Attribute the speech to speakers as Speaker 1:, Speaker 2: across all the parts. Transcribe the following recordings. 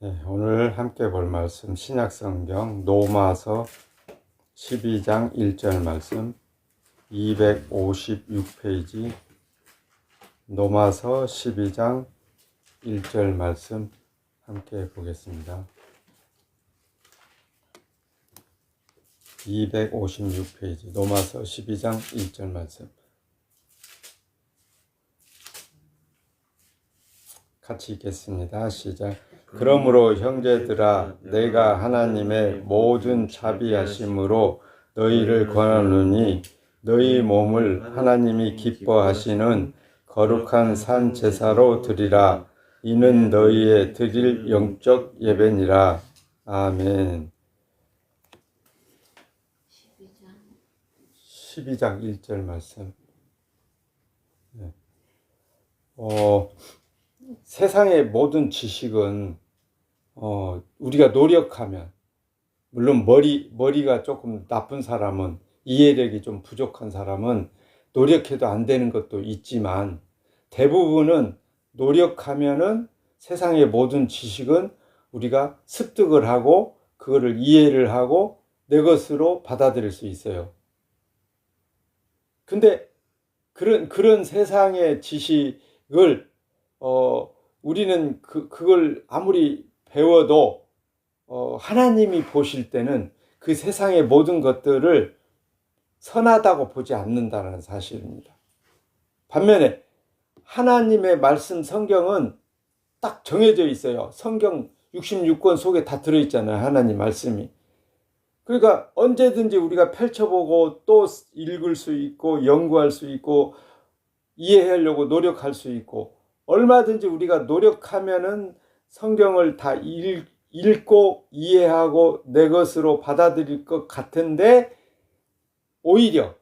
Speaker 1: 네, 오늘 함께 볼 말씀 신약성경 로마서 12장 1절 말씀 256페이지 로마서 12장 1절 말씀 함께 보겠습니다. 256페이지 로마서 12장 1절 말씀 같이 읽겠습니다. 시작. 그러므로 형제들아 내가 하나님의 모든 자비하심으로 너희를 권하노니 너희 몸을 하나님이 기뻐하시는 거룩한 산 제사로 드리라. 이는 너희의 드릴 영적 예배니라. 아멘. 12장 1절 말씀. 세상의 모든 지식은 우리가 노력하면, 물론 머리가 조금 나쁜 사람은, 이해력이 좀 부족한 사람은 노력해도 안 되는 것도 있지만, 대부분은 노력하면은 세상의 모든 지식은 우리가 습득을 하고 그거를 이해를 하고 내 것으로 받아들일 수 있어요. 근데 그런 세상의 지식을 우리는 그걸 아무리 배워도 하나님이 보실 때는 그 세상의 모든 것들을 선하다고 보지 않는다는 사실입니다. 반면에 하나님의 말씀 성경은 딱 정해져 있어요. 성경 66권 속에 다 들어있잖아요. 하나님 말씀이. 그러니까 언제든지 우리가 펼쳐보고 또 읽을 수 있고 연구할 수 있고 이해하려고 노력할 수 있고, 얼마든지 우리가 노력하면은 성경을 다 읽고 이해하고 내 것으로 받아들일 것 같은데, 오히려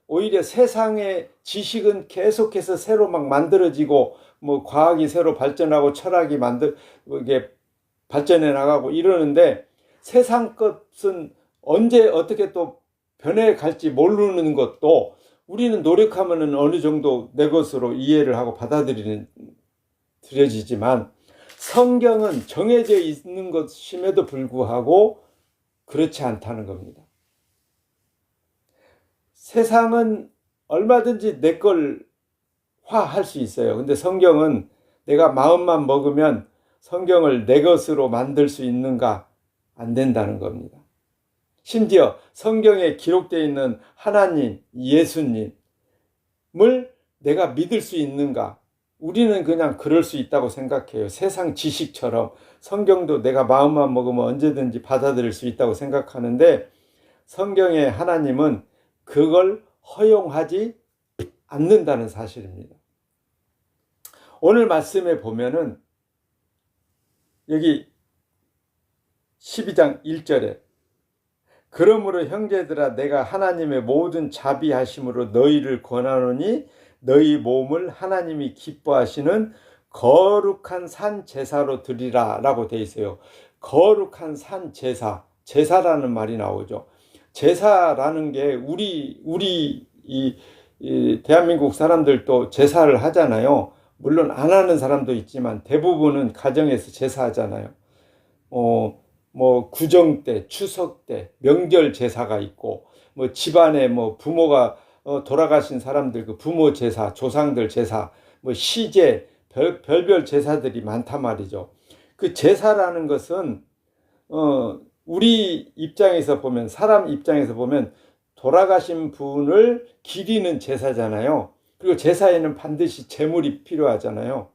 Speaker 1: 세상의 지식은 계속해서 새로 막 만들어지고, 과학이 새로 발전하고 철학이 이게 발전해 나가고 이러는데, 세상 것은 언제 어떻게 또 변해갈지 모르는 것도 우리는 노력하면은 어느 정도 내 것으로 이해를 하고 받아들여지지만, 성경은 정해져 있는 것임에도 불구하고 그렇지 않다는 겁니다. 세상은 얼마든지 내 걸 화할 수 있어요. 근데 성경은 내가 마음만 먹으면 성경을 내 것으로 만들 수 있는가? 안 된다는 겁니다. 심지어 성경에 기록되어 있는 하나님, 예수님을 내가 믿을 수 있는가? 우리는 그냥 그럴 수 있다고 생각해요. 세상 지식처럼 성경도 내가 마음만 먹으면 언제든지 받아들일 수 있다고 생각하는데, 성경의 하나님은 그걸 허용하지 않는다는 사실입니다. 오늘 말씀에 보면은 여기 12장 1절에 그러므로 형제들아 내가 하나님의 모든 자비하심으로 너희를 권하노니 너희 몸을 하나님이 기뻐하시는 거룩한 산 제사로 드리라 라고 되어 있어요. 거룩한 산 제사, 제사라는 말이 나오죠. 제사라는 게 우리 대한민국 사람들도 제사를 하잖아요. 물론 안 하는 사람도 있지만 대부분은 가정에서 제사하잖아요. 구정 때, 추석 때, 명절 제사가 있고, 집안에 부모가 돌아가신 사람들 그 부모 제사, 조상들 제사, 시제, 별별 제사들이 많단 말이죠. 그 제사라는 것은 우리 입장에서 보면, 사람 입장에서 보면 돌아가신 분을 기리는 제사잖아요. 그리고 제사에는 반드시 제물이 필요하잖아요.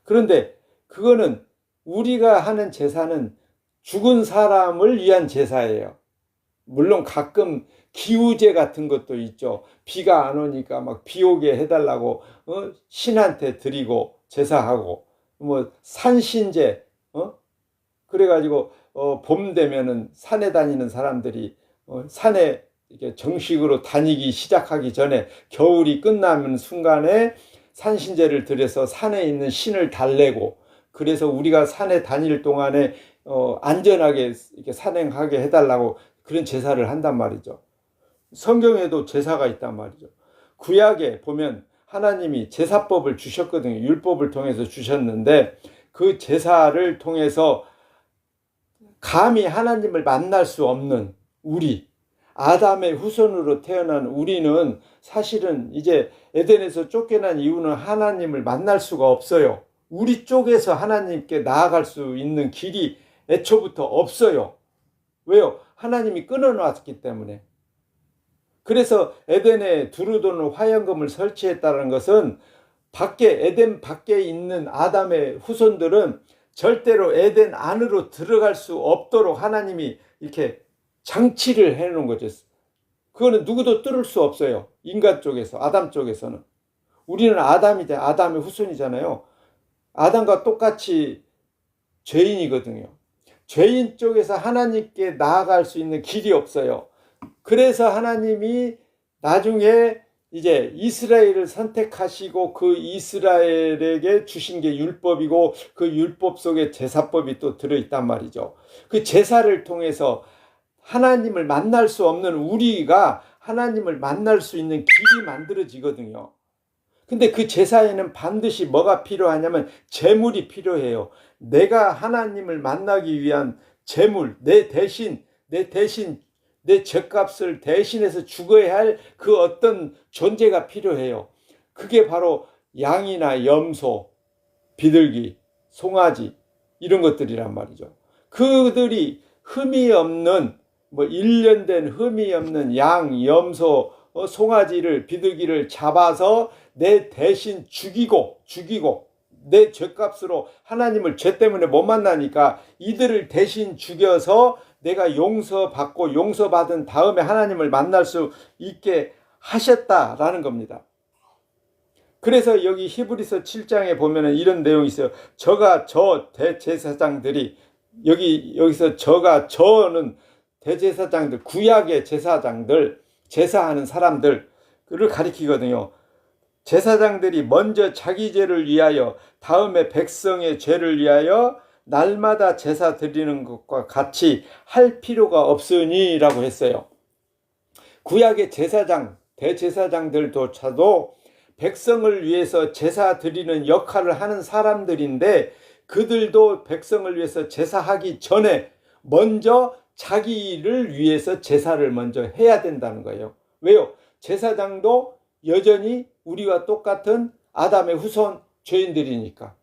Speaker 1: 그런데 그거는 우리가 하는 제사는 죽은 사람을 위한 제사예요. 물론 가끔 기우제 같은 것도 있죠. 비가 안 오니까 막 비 오게 해달라고 신한테 드리고 제사하고, 산신제, 그래가지고 봄 되면은 산에 다니는 사람들이 산에 이렇게 정식으로 다니기 시작하기 전에, 겨울이 끝나는 순간에 산신제를 드려서 산에 있는 신을 달래고, 그래서 우리가 산에 다닐 동안에 안전하게 이렇게 산행하게 해달라고 그런 제사를 한단 말이죠. 성경에도 제사가 있단 말이죠. 구약에 보면 하나님이 제사법을 주셨거든요. 율법을 통해서 주셨는데 그 제사를 통해서 감히 하나님을 만날 수 없는 우리, 아담의 후손으로 태어난 우리는 사실은 이제 에덴에서 쫓겨난 이유는 하나님을 만날 수가 없어요. 우리 쪽에서 하나님께 나아갈 수 있는 길이 애초부터 없어요. 왜요? 하나님이 끊어놨기 때문에. 그래서 에덴에 두루 도는 화영금을 설치했다는 것은 에덴 밖에 있는 아담의 후손들은 절대로 에덴 안으로 들어갈 수 없도록 하나님이 이렇게 장치를 해놓은 거죠. 그거는 누구도 뚫을 수 없어요. 인간 쪽에서, 아담 쪽에서는. 우리는 아담의 후손이잖아요. 아담과 똑같이 죄인이거든요. 죄인 쪽에서 하나님께 나아갈 수 있는 길이 없어요. 그래서 하나님이 나중에 이제 이스라엘을 선택하시고 그 이스라엘에게 주신 게 율법이고 그 율법 속에 제사법이 또 들어있단 말이죠. 그 제사를 통해서 하나님을 만날 수 없는 우리가 하나님을 만날 수 있는 길이 만들어지거든요. 근데 그 제사에는 반드시 뭐가 필요하냐면 제물이 필요해요. 내가 하나님을 만나기 위한 제물, 내 대신 내 죗값을 대신해서 죽어야 할 그 어떤 존재가 필요해요. 그게 바로 양이나 염소, 비둘기, 송아지 이런 것들이란 말이죠. 그들이 흠이 없는 1년 된 흠이 없는 양, 염소, 송아지를 비둘기를 잡아서 내 대신 죽이고 내 죗값으로 하나님을 죄 때문에 못 만나니까 이들을 대신 죽여서 내가 용서받고 용서받은 다음에 하나님을 만날 수 있게 하셨다라는 겁니다. 그래서 여기 히브리서 7장에 보면은 이런 내용이 있어요. 저 대제사장들이 여기서 저는 대제사장들, 구약의 제사장들, 제사하는 사람들을 가리키거든요. 제사장들이 먼저 자기 죄를 위하여 다음에 백성의 죄를 위하여 날마다 제사 드리는 것과 같이 할 필요가 없으니 라고 했어요. 구약의 대제사장들조차도 백성을 위해서 제사 드리는 역할을 하는 사람들인데 그들도 백성을 위해서 제사하기 전에 먼저 자기를 위해서 제사를 먼저 해야 된다는 거예요. 왜요? 제사장도 여전히 우리와 똑같은 아담의 후손 죄인들이니까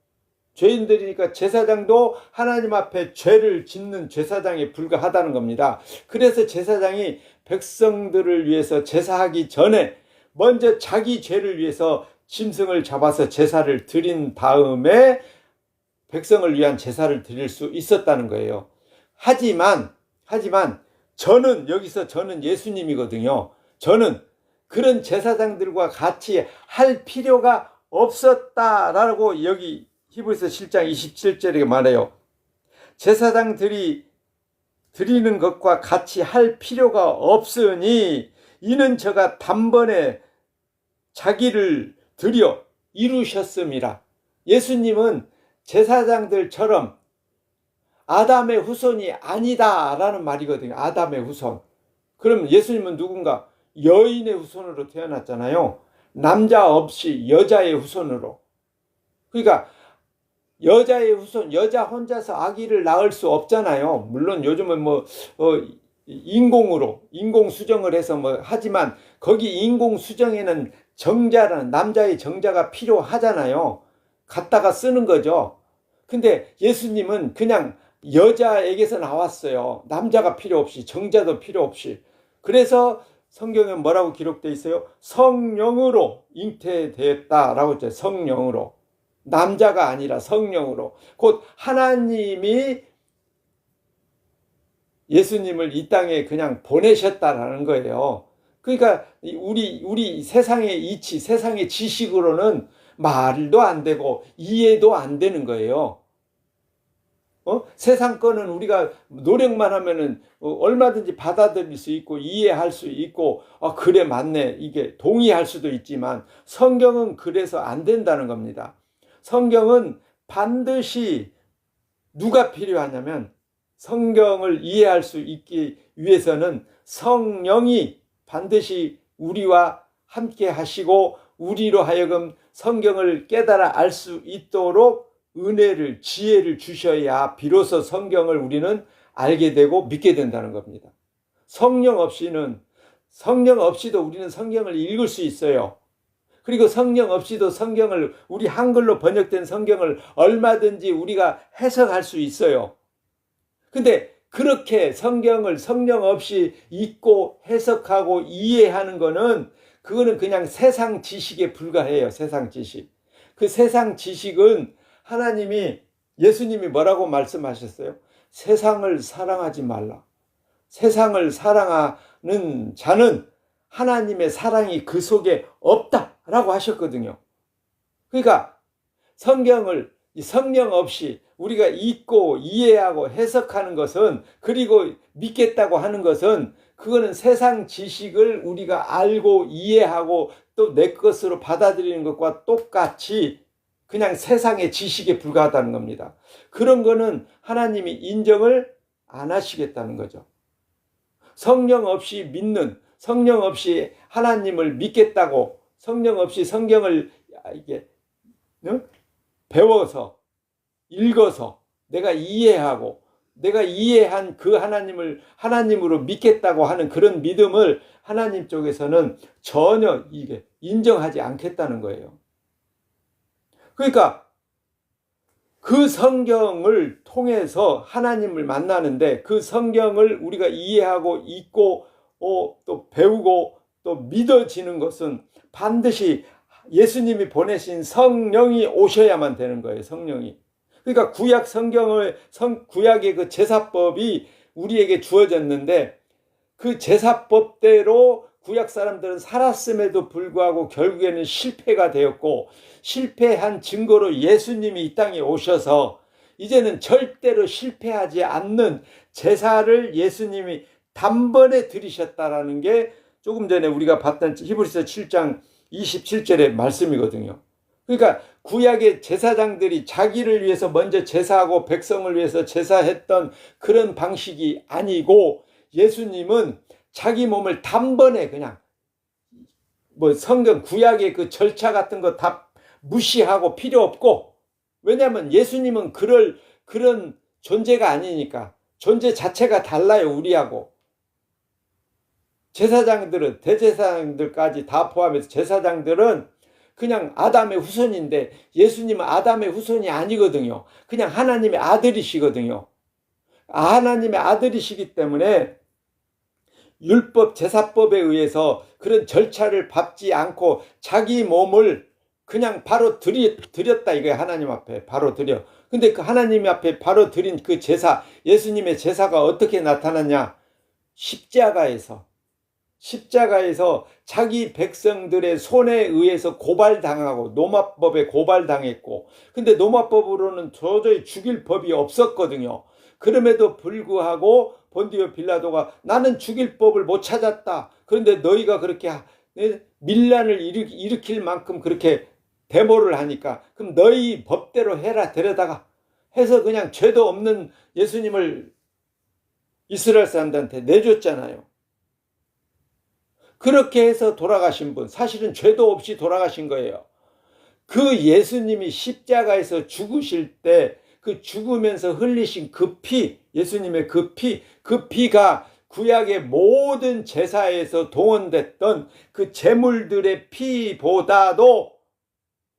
Speaker 1: 제사장도 하나님 앞에 죄를 짓는 제사장에 불과하다는 겁니다. 그래서 제사장이 백성들을 위해서 제사하기 전에 먼저 자기 죄를 위해서 짐승을 잡아서 제사를 드린 다음에 백성을 위한 제사를 드릴 수 있었다는 거예요. 하지만 저는 예수님이거든요. 저는 그런 제사장들과 같이 할 필요가 없었다라고 여기 히브리서 7장 27절에 말해요. 제사장들이 드리는 것과 같이 할 필요가 없으니 이는 저가 단번에 자기를 드려 이루셨음이라. 예수님은 제사장들처럼 아담의 후손이 아니다라는 말이거든요. 아담의 후손. 그럼 예수님은 누군가? 여인의 후손으로 태어났잖아요. 남자 없이 여자의 후손으로. 그러니까 여자의 후손, 여자 혼자서 아기를 낳을 수 없잖아요. 물론 요즘은 인공 수정을 해서 하지만 거기 인공 수정에는 남자의 정자가 필요하잖아요. 갖다가 쓰는 거죠. 근데 예수님은 그냥 여자에게서 나왔어요. 남자가 필요 없이, 정자도 필요 없이. 그래서 성경에 뭐라고 기록되어 있어요? 성령으로 잉태되었다라고 했죠. 성령으로. 남자가 아니라 성령으로. 곧 하나님이 예수님을 이 땅에 그냥 보내셨다라는 거예요. 그러니까 우리 세상의 이치, 세상의 지식으로는 말도 안 되고 이해도 안 되는 거예요. 세상 거는 우리가 노력만 하면은 얼마든지 받아들일 수 있고 이해할 수 있고 그래 맞네 이게 동의할 수도 있지만 성경은 그래서 안 된다는 겁니다. 성경은 반드시 누가 필요하냐면 성경을 이해할 수 있기 위해서는 성령이 반드시 우리와 함께 하시고 우리로 하여금 성경을 깨달아 알 수 있도록 은혜를, 지혜를 주셔야 비로소 성경을 우리는 알게 되고 믿게 된다는 겁니다. 성령 없이도 우리는 성경을 읽을 수 있어요. 그리고 성령 없이도 성경을, 우리 한글로 번역된 성경을 얼마든지 우리가 해석할 수 있어요. 근데 그렇게 성경을 성령 없이 읽고 해석하고 이해하는 거는, 그거는 그냥 세상 지식에 불과해요. 세상 지식. 그 세상 지식은 예수님이 뭐라고 말씀하셨어요? 세상을 사랑하지 말라. 세상을 사랑하는 자는 하나님의 사랑이 그 속에 없다라고 하셨거든요. 그러니까 성령 없이 우리가 읽고 이해하고 해석하는 것은, 그리고 믿겠다고 하는 것은, 그거는 세상 지식을 우리가 알고 이해하고 또 내 것으로 받아들이는 것과 똑같이 그냥 세상의 지식에 불과하다는 겁니다. 그런 거는 하나님이 인정을 안 하시겠다는 거죠. 성령 없이 하나님을 믿겠다고, 성령 없이 성경을 배워서 읽어서 내가 이해하고 내가 이해한 그 하나님을 하나님으로 믿겠다고 하는 그런 믿음을 하나님 쪽에서는 전혀 인정하지 않겠다는 거예요. 그러니까 그 성경을 통해서 하나님을 만나는데, 그 성경을 우리가 이해하고 읽고 또 배우고 또 믿어지는 것은 반드시 예수님이 보내신 성령이 오셔야만 되는 거예요. 성령이. 그러니까 구약의 그 제사법이 우리에게 주어졌는데, 그 제사법대로 구약 사람들은 살았음에도 불구하고 결국에는 실패가 되었고, 실패한 증거로 예수님이 이 땅에 오셔서 이제는 절대로 실패하지 않는 제사를 예수님이 단번에 드리셨다라는 게 조금 전에 우리가 봤던 히브리서 7장 27절의 말씀이거든요. 그러니까 구약의 제사장들이 자기를 위해서 먼저 제사하고 백성을 위해서 제사했던 그런 방식이 아니고, 예수님은 자기 몸을 단번에 그냥 성경 구약의 그 절차 같은 거 다 무시하고 필요 없고, 왜냐하면 예수님은 그런 존재가 아니니까. 존재 자체가 달라요, 우리하고. 제사장들은, 대제사장들까지 다 포함해서 제사장들은 그냥 아담의 후손인데, 예수님은 아담의 후손이 아니거든요. 그냥 하나님의 아들이시거든요. 하나님의 아들이시기 때문에 율법, 제사법에 의해서 그런 절차를 밟지 않고 자기 몸을 그냥 바로 드렸다 이거예요. 하나님 앞에 바로 드려. 근데 그 하나님 앞에 바로 드린 그 제사, 예수님의 제사가 어떻게 나타났냐? 십자가에서 자기 백성들의 손에 의해서 고발당하고, 노마법에 고발당했고, 근데 노마법으로는 도저히 죽일 법이 없었거든요. 그럼에도 불구하고 본디오 빌라도가 나는 죽일 법을 못 찾았다. 그런데 너희가 그렇게 밀란을 일으킬 만큼 그렇게 데모를 하니까 그럼 너희 법대로 해라, 데려다가 해서 그냥 죄도 없는 예수님을 이스라엘 사람들한테 내줬잖아요. 그렇게 해서 돌아가신 분, 사실은 죄도 없이 돌아가신 거예요. 그 예수님이 십자가에서 죽으실 때 그 죽으면서 흘리신 그 피, 예수님의 그 피가 구약의 모든 제사에서 동원됐던 그 제물들의 피보다도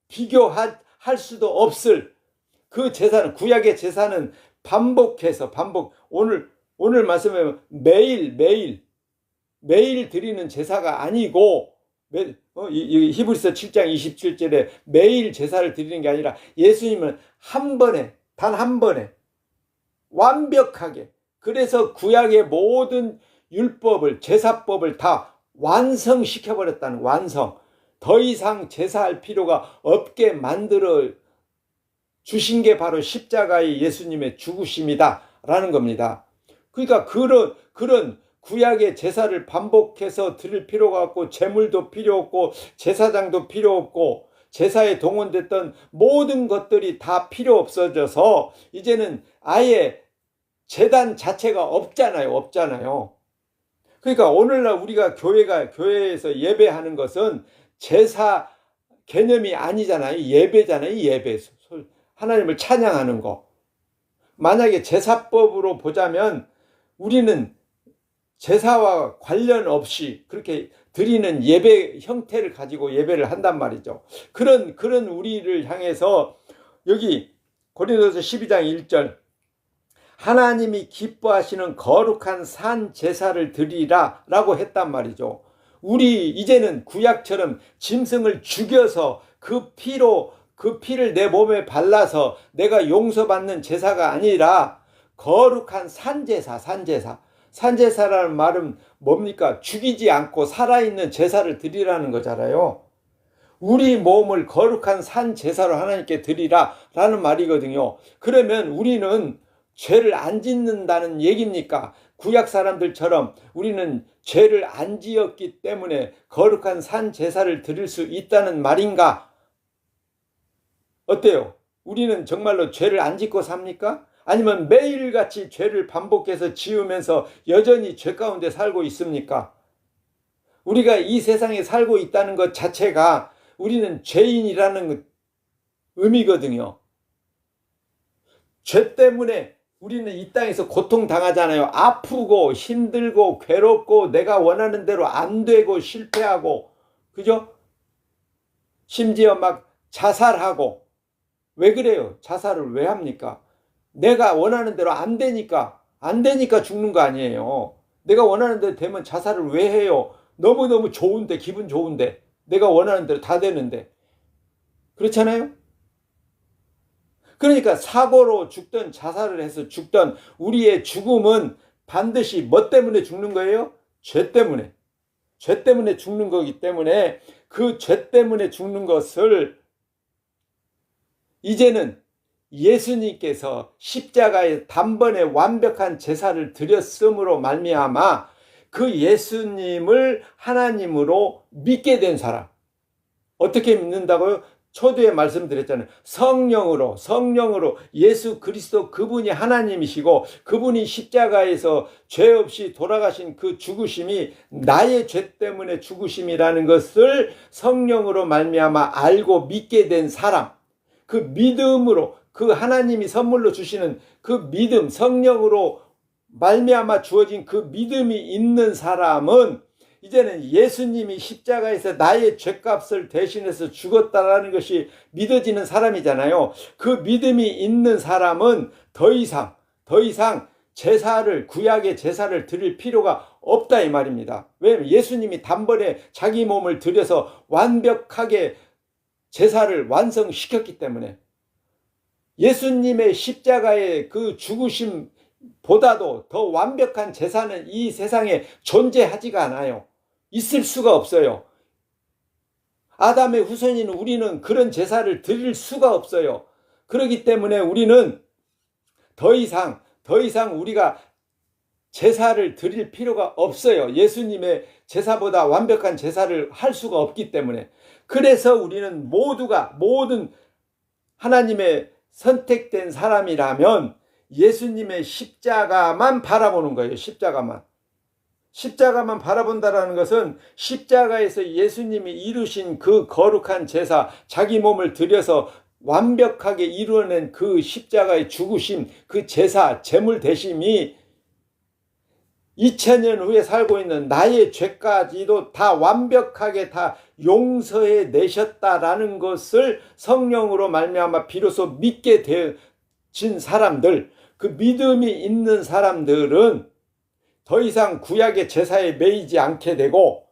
Speaker 1: 비교할 수도 없을 그 제사는, 구약의 제사는 반복해서 오늘 말씀에 매일 드리는 제사가 아니고, 히브리서 7장 27절에 매일 제사를 드리는 게 아니라 예수님은 단 한 번에 완벽하게, 그래서 구약의 모든 율법을, 제사법을 다 완성시켜버렸다는, 완성. 더 이상 제사할 필요가 없게 만들어 주신 게 바로 십자가의 예수님의 죽으심이다 라는 겁니다. 그러니까 그런 구약의 제사를 반복해서 드릴 필요가 없고, 제물도 필요 없고, 제사장도 필요 없고, 제사에 동원됐던 모든 것들이 다 필요 없어져서 이제는 아예 제단 자체가 없잖아요. 그러니까 오늘날 우리가 교회에서 예배하는 것은 제사 개념이 아니잖아요. 예배잖아요. 예배. 하나님을 찬양하는 거. 만약에 제사법으로 보자면 우리는 제사와 관련 없이 그렇게 드리는 예배 형태를 가지고 예배를 한단 말이죠. 그런 우리를 향해서 여기 고린도서 12장 1절 하나님이 기뻐하시는 거룩한 산 제사를 드리라 라고 했단 말이죠. 우리 이제는 구약처럼 짐승을 죽여서 그 피를 내 몸에 발라서 내가 용서받는 제사가 아니라 거룩한 산제사. 산제사라는 말은 뭡니까? 죽이지 않고 살아있는 제사를 드리라는 거잖아요. 우리 몸을 거룩한 산제사로 하나님께 드리라 라는 말이거든요. 그러면 우리는 죄를 안 짓는다는 얘기입니까? 구약 사람들처럼 우리는 죄를 안 지었기 때문에 거룩한 산제사를 드릴 수 있다는 말인가? 어때요? 우리는 정말로 죄를 안 짓고 삽니까? 아니면 매일같이 죄를 반복해서 지으면서 여전히 죄 가운데 살고 있습니까? 우리가 이 세상에 살고 있다는 것 자체가 우리는 죄인이라는 의미거든요. 죄 때문에 우리는 이 땅에서 고통당하잖아요. 아프고 힘들고 괴롭고 내가 원하는 대로 안 되고 실패하고, 그죠? 심지어 막 자살하고. 왜 그래요? 자살을 왜 합니까? 내가 원하는 대로 안 되니까 죽는 거 아니에요. 내가 원하는 대로 되면 자살을 왜 해요? 너무너무 좋은데, 기분 좋은데, 내가 원하는 대로 다 되는데. 그렇잖아요? 그러니까 사고로 죽든 자살을 해서 죽든 우리의 죽음은 반드시 뭐 때문에 죽는 거예요? 죄 때문에. 죄 때문에 죽는 거기 때문에 그 죄 때문에 죽는 것을 이제는 예수님께서 십자가에 단번에 완벽한 제사를 드렸음으로 말미암아 그 예수님을 하나님으로 믿게 된 사람. 어떻게 믿는다고요? 초두에 말씀드렸잖아요. 성령으로 예수 그리스도 그분이 하나님이시고 그분이 십자가에서 죄 없이 돌아가신 그 죽으심이 나의 죄 때문에 죽으심이라는 것을 성령으로 말미암아 알고 믿게 된 사람. 그 믿음으로 그 하나님이 선물로 주시는 그 믿음, 성령으로 말미암아 주어진 그 믿음이 있는 사람은 이제는 예수님이 십자가에서 나의 죄값을 대신해서 죽었다라는 것이 믿어지는 사람이잖아요. 그 믿음이 있는 사람은 더 이상 구약의 제사를 드릴 필요가 없다 이 말입니다. 왜냐하면 예수님이 단번에 자기 몸을 들여서 완벽하게 제사를 완성시켰기 때문에 예수님의 십자가의 그 죽으심보다도 더 완벽한 제사는 이 세상에 존재하지가 않아요. 있을 수가 없어요. 아담의 후손인 우리는 그런 제사를 드릴 수가 없어요. 그렇기 때문에 우리는 더 이상 우리가 제사를 드릴 필요가 없어요. 예수님의 제사보다 완벽한 제사를 할 수가 없기 때문에. 그래서 우리는 모든 하나님의 선택된 사람이라면 예수님의 십자가만 바라보는 거예요. 십자가만 바라본다는 것은 십자가에서 예수님이 이루신 그 거룩한 제사, 자기 몸을 들여서 완벽하게 이루어낸 그 십자가의 죽으심, 그 제사, 제물 대심이 2000년 후에 살고 있는 나의 죄까지도 다 완벽하게 다 용서해 내셨다라는 것을 성령으로 말미암아 비로소 믿게 되어진 사람들, 그 믿음이 있는 사람들은 더 이상 구약의 제사에 매이지 않게 되고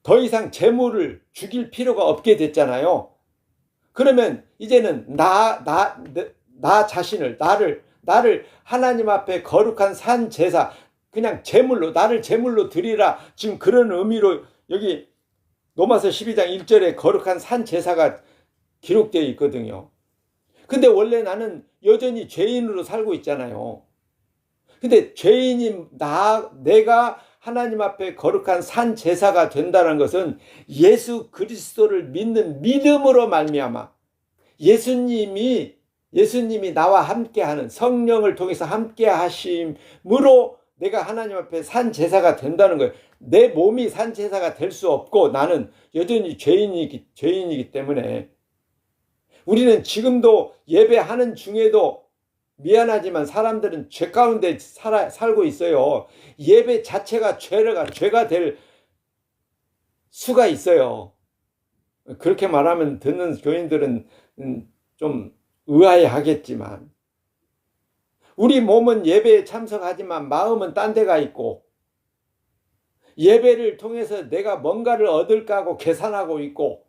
Speaker 1: 더 이상 제물을 죽일 필요가 없게 됐잖아요. 그러면 이제는 나 자신을, 나를 하나님 앞에 거룩한 산 제사, 그냥 나를 제물로 드리라. 지금 그런 의미로 여기 로마서 12장 1절에 거룩한 산 제사가 기록되어 있거든요. 근데 원래 나는 여전히 죄인으로 살고 있잖아요. 근데 죄인인 내가 하나님 앞에 거룩한 산 제사가 된다는 것은 예수 그리스도를 믿는 믿음으로 말미암아 예수님이 나와 함께하는 성령을 통해서 함께 하심으로 내가 하나님 앞에 산 제사가 된다는 거예요. 내 몸이 산 제사가 될 수 없고 나는 여전히 죄인이기 때문에 우리는 지금도 예배하는 중에도 미안하지만 사람들은 죄 가운데 살고 있어요. 예배 자체가 죄가 될 수가 있어요. 그렇게 말하면 듣는 교인들은 좀 의아해 하겠지만, 우리 몸은 예배에 참석하지만 마음은 딴 데가 있고, 예배를 통해서 내가 뭔가를 얻을까 하고 계산하고 있고,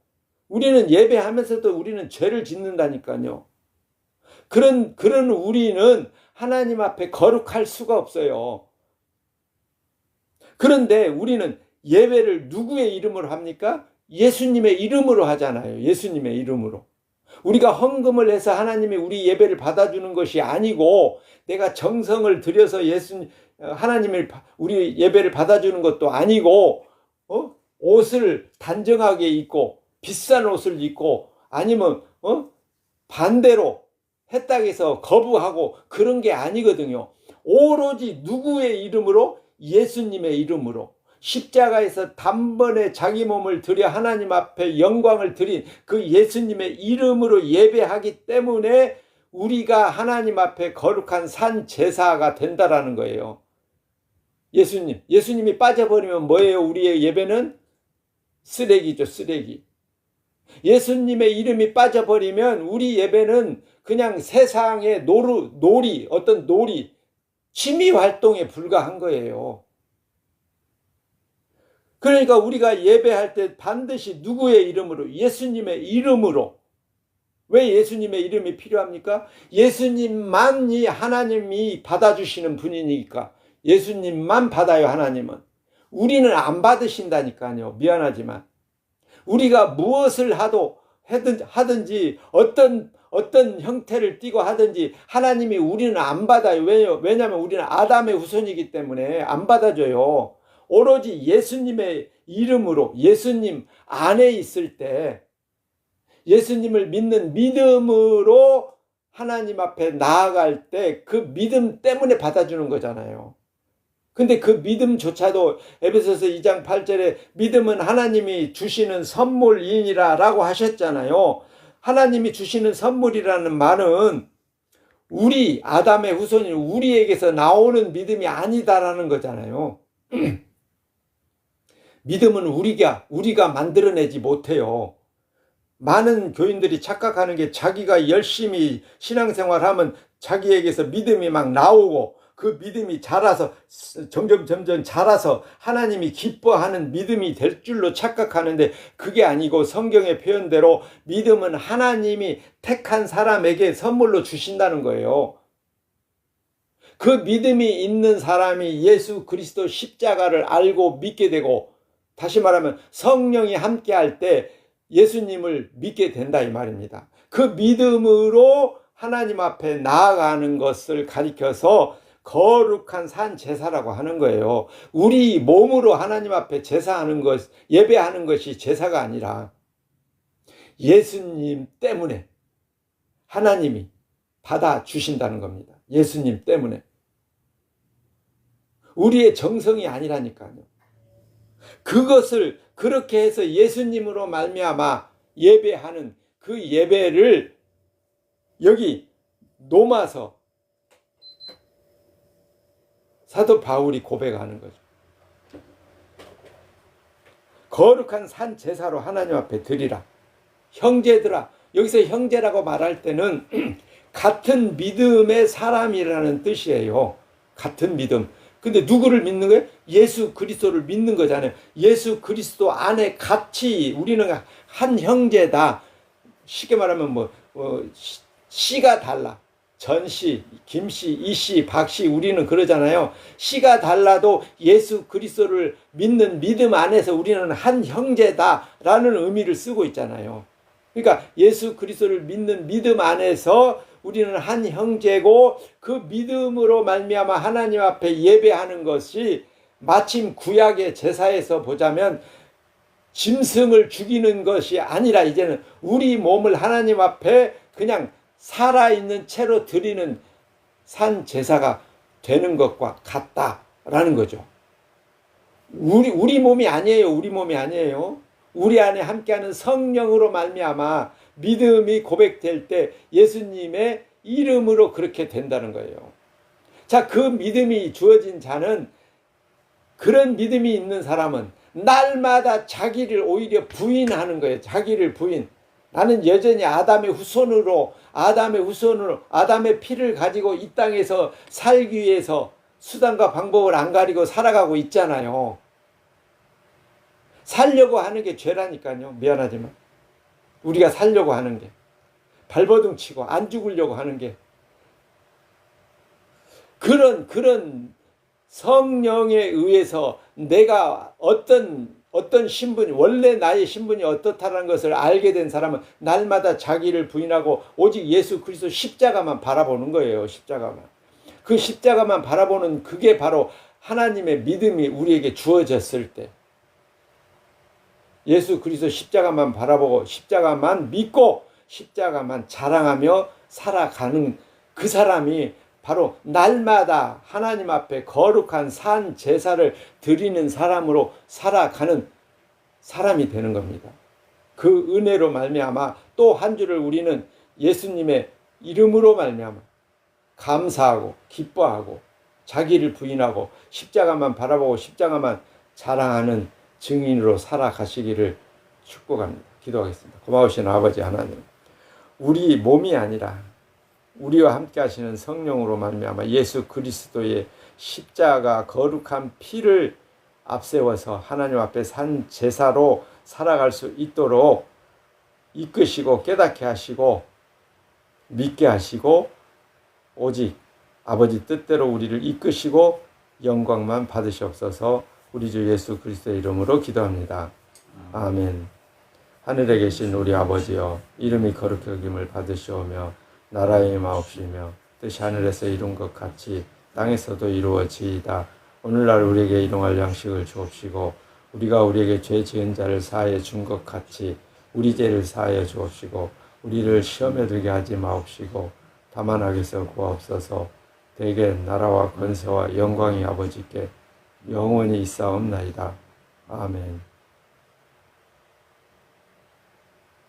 Speaker 1: 우리는 예배하면서도 우리는 죄를 짓는다니까요. 그런 우리는 하나님 앞에 거룩할 수가 없어요. 그런데 우리는 예배를 누구의 이름으로 합니까? 예수님의 이름으로 하잖아요. 예수님의 이름으로. 우리가 헌금을 해서 하나님이 우리 예배를 받아주는 것이 아니고, 내가 정성을 들여서 하나님을 우리 예배를 받아주는 것도 아니고, 옷을 단정하게 입고 비싼 옷을 입고, 아니면 반대로 했다고 거부하고 그런 게 아니거든요. 오로지 누구의 이름으로? 예수님의 이름으로. 십자가에서 단번에 자기 몸을 들여 하나님 앞에 영광을 드린 그 예수님의 이름으로 예배하기 때문에 우리가 하나님 앞에 거룩한 산 제사가 된다라는 거예요. 예수님이 빠져버리면 뭐예요? 우리의 예배는 쓰레기죠, 쓰레기. 예수님의 이름이 빠져버리면 우리 예배는 그냥 세상의 어떤 놀이, 취미 활동에 불과한 거예요. 그러니까 우리가 예배할 때 반드시 누구의 이름으로? 예수님의 이름으로. 왜 예수님의 이름이 필요합니까? 예수님만이 하나님이 받아주시는 분이니까. 예수님만 받아요, 하나님은. 우리는 안 받으신다니까요. 미안하지만. 우리가 무엇을 하든지 어떤 형태를 띠고 하든지 하나님이 우리는 안 받아요. 왜냐하면 우리는 아담의 후손이기 때문에 안 받아줘요. 오로지 예수님의 이름으로, 예수님 안에 있을 때, 예수님을 믿는 믿음으로 하나님 앞에 나아갈 때 그 믿음 때문에 받아주는 거잖아요. 근데 그 믿음조차도 에베소서 2장 8절에 믿음은 하나님이 주시는 선물이니라 라고 하셨잖아요. 하나님이 주시는 선물이라는 말은 우리 아담의 후손인 우리에게서 나오는 믿음이 아니다라는 거잖아요. 믿음은 우리가 만들어내지 못해요. 많은 교인들이 착각하는 게 자기가 열심히 신앙생활하면 자기에게서 믿음이 막 나오고 그 믿음이 자라서 점점 자라서 하나님이 기뻐하는 믿음이 될 줄로 착각하는데 그게 아니고 성경의 표현대로 믿음은 하나님이 택한 사람에게 선물로 주신다는 거예요. 그 믿음이 있는 사람이 예수 그리스도 십자가를 알고 믿게 되고, 다시 말하면 성령이 함께 할 때 예수님을 믿게 된다 이 말입니다. 그 믿음으로 하나님 앞에 나아가는 것을 가리켜서 거룩한 산 제사라고 하는 거예요. 우리 몸으로 하나님 앞에 제사하는 것, 예배하는 것이 제사가 아니라 예수님 때문에 하나님이 받아주신다는 겁니다. 예수님 때문에. 우리의 정성이 아니라니까요. 그것을 그렇게 해서 예수님으로 말미암아 예배하는 그 예배를 여기 로마서 사도 바울이 고백하는 거죠. 거룩한 산 제사로 하나님 앞에 드리라. 형제들아, 여기서 형제라고 말할 때는 같은 믿음의 사람이라는 뜻이에요. 같은 믿음. 근데 누구를 믿는 거예요? 예수 그리스도를 믿는 거잖아요. 예수 그리스도 안에 같이 우리는 한 형제다. 쉽게 말하면 씨가 달라. 전씨, 김씨, 이씨, 박씨 우리는 그러잖아요. 씨가 달라도 예수 그리스도를 믿는 믿음 안에서 우리는 한 형제다라는 의미를 쓰고 있잖아요. 그러니까 예수 그리스도를 믿는 믿음 안에서 우리는 한 형제고, 그 믿음으로 말미암아 하나님 앞에 예배하는 것이 마침 구약의 제사에서 보자면 짐승을 죽이는 것이 아니라 이제는 우리 몸을 하나님 앞에 그냥 살아있는 채로 드리는 산 제사가 되는 것과 같다라는 거죠. 우리 몸이 아니에요. 우리 몸이 아니에요. 우리 안에 함께하는 성령으로 말미암아 믿음이 고백될 때 예수님의 이름으로 그렇게 된다는 거예요. 자, 그 믿음이 주어진 자는, 그런 믿음이 있는 사람은 날마다 자기를 오히려 부인하는 거예요. 자기를 부인. 나는 여전히 아담의 후손으로 아담의 피를 가지고 이 땅에서 살기 위해서 수단과 방법을 안 가리고 살아가고 있잖아요. 살려고 하는 게 죄라니까요. 미안하지만. 우리가 살려고 하는 게. 발버둥 치고 안 죽으려고 하는 게. 그런 성령에 의해서 내가 어떤 신분이, 원래 나의 신분이 어떻다는 것을 알게 된 사람은 날마다 자기를 부인하고 오직 예수 그리스도 십자가만 바라보는 거예요. 십자가만. 그 십자가만 바라보는, 그게 바로 하나님의 믿음이 우리에게 주어졌을 때, 예수 그리스도 십자가만 바라보고 십자가만 믿고 십자가만 자랑하며 살아가는 그 사람이 바로 날마다 하나님 앞에 거룩한 산 제사를 드리는 사람으로 살아가는 사람이 되는 겁니다. 그 은혜로 말미암아 또 한 주를 우리는 예수님의 이름으로 말미암아 감사하고 기뻐하고 자기를 부인하고 십자가만 바라보고 십자가만 자랑하는 증인으로 살아가시기를 축복합니다. 기도하겠습니다. 고마우신 아버지 하나님, 우리 몸이 아니라 우리와 함께 하시는 성령으로 말미암아 예수 그리스도의 십자가 거룩한 피를 앞세워서 하나님 앞에 산 제사로 살아갈 수 있도록 이끄시고 깨닫게 하시고 믿게 하시고 오직 아버지 뜻대로 우리를 이끄시고 영광만 받으시옵소서. 우리 주 예수 그리스도의 이름으로 기도합니다. 아멘. 하늘에 계신 우리 아버지여, 이름이 거룩히 여김을 받으시오며 나라의 마옵시며 뜻이 하늘에서 이룬 것 같이 땅에서도 이루어지이다. 오늘날 우리에게 일용할 양식을 주옵시고 우리가 우리에게 죄 지은 자를 사하여 준 것 같이 우리 죄를 사하여 주옵시고 우리를 시험에 들게 하지 마옵시고 다만 악에서 구하옵소서. 대개 나라와 권세와 영광이 아버지께 영원히 있사옵나이다. 아멘.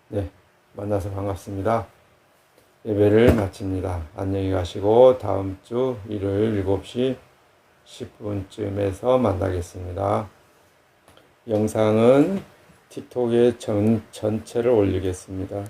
Speaker 1: 네, 만나서 반갑습니다. 예배를 마칩니다. 안녕히 가시고 다음 주 일요일 7시 10분쯤에서 만나겠습니다. 영상은 틱톡에 전체를 올리겠습니다.